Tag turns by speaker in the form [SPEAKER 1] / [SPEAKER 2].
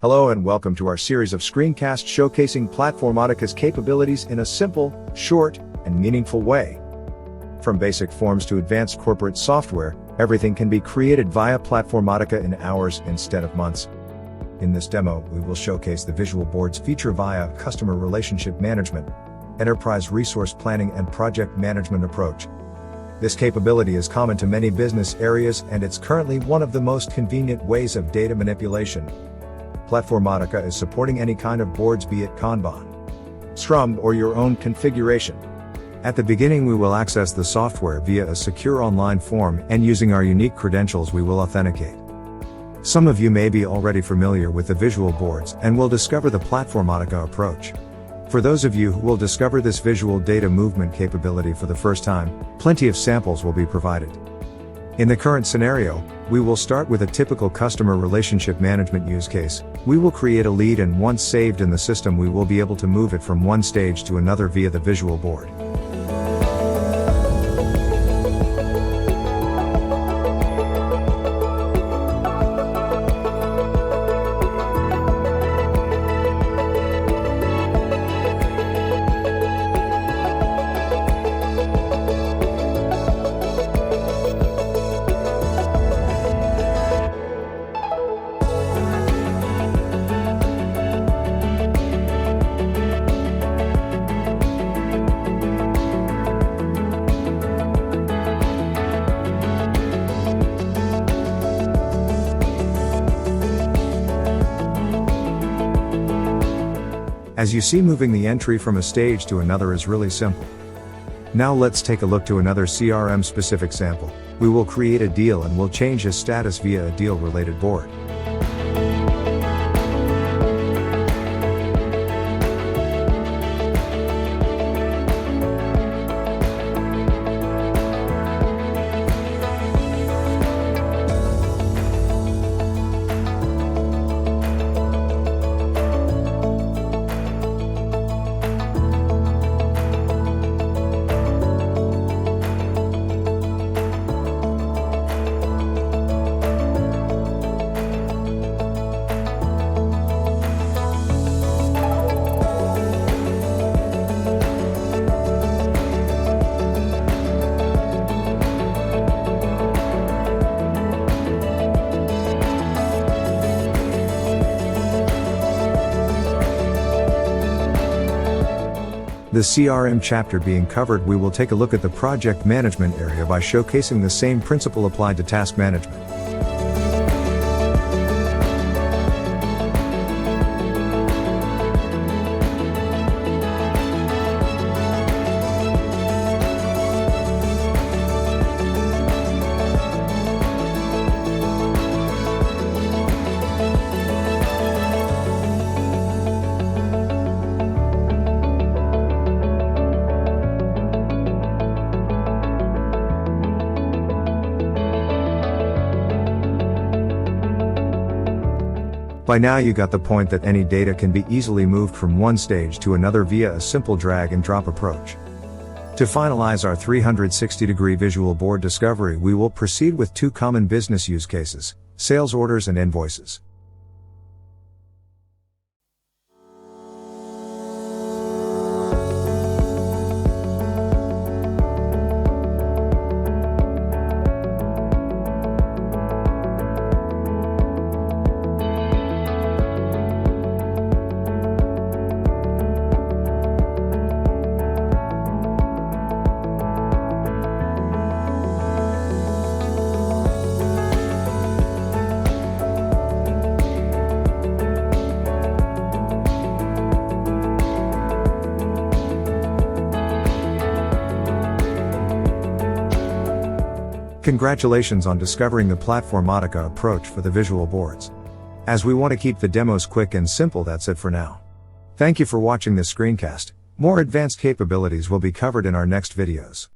[SPEAKER 1] Hello and welcome to our series of screencasts showcasing Platformatica's capabilities in a simple, short, and meaningful way. From basic forms to advanced corporate software, everything can be created via Platformatica in hours instead of months. In this demo, we will showcase the visual boards feature via customer relationship management, enterprise resource planning and project management approach. This capability is common to many business areas and it's currently one of the most convenient ways of data manipulation. Platformatica is supporting any kind of boards, be it Kanban, SCRUM, or your own configuration. At the beginning, we will access the software via a secure online form, and using our unique credentials we will authenticate. Some of you may be already familiar with the visual boards and will discover the Platformatica approach. For those of you who will discover this visual data movement capability for the first time, plenty of samples will be provided. In the current scenario, we will start with a typical customer relationship management use case. We will create a lead, and once saved in the system we will be able to move it from one stage to another via the visual board. As you see, moving the entry from a stage to another is really simple. Now let's take a look to another CRM specific sample. We will create a deal and we'll change his status via a deal related board. The CRM chapter being covered, we will take a look at the project management area by showcasing the same principle applied to task management. By now you got the point that any data can be easily moved from one stage to another via a simple drag and drop approach. To finalize our 360-degree visual board discovery, we will proceed with two common business use cases: sales orders and invoices. Congratulations on discovering the Platformatica approach for the visual boards. As we want to keep the demos quick and simple, that's it for now. Thank you for watching this screencast. More advanced capabilities will be covered in our next videos.